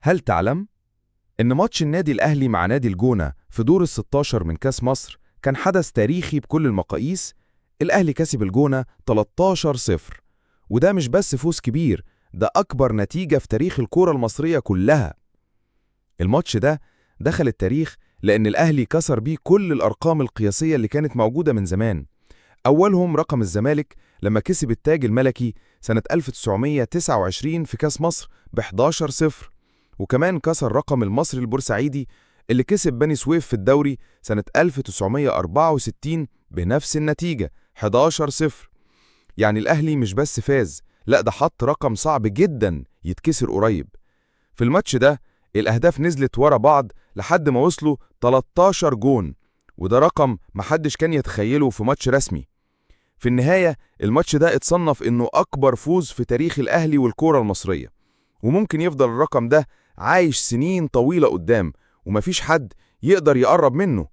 هل تعلم إن ماتش النادي الأهلي مع نادي الجونة في دور ال16 من كأس مصر كان حدث تاريخي بكل المقاييس؟ الأهلي كسب الجونة 13-0، وده مش بس فوز كبير، ده أكبر نتيجة في تاريخ الكرة المصرية كلها. الماتش ده دخل التاريخ لأن الأهلي كسر بيه كل الأرقام القياسية اللي كانت موجودة من زمان. أولهم رقم الزمالك لما كسب التاج الملكي سنة 1929 في كأس مصر ب11-0، وكمان كسر رقم المصري البورسعيدي اللي كسب بني سويف في الدوري سنة 1964 بنفس النتيجة 11-0. يعني الأهلي مش بس فاز، لا ده حط رقم صعب جدا يتكسر قريب. في الماتش ده الأهداف نزلت ورا بعض لحد ما وصلوا 13 جون، وده رقم محدش كان يتخيله في ماتش رسمي. في النهاية الماتش ده اتصنف إنه أكبر فوز في تاريخ الأهلي والكرة المصرية، وممكن يفضل الرقم ده عايش سنين طويلة قدام، ومفيش حد يقدر يقرب منه.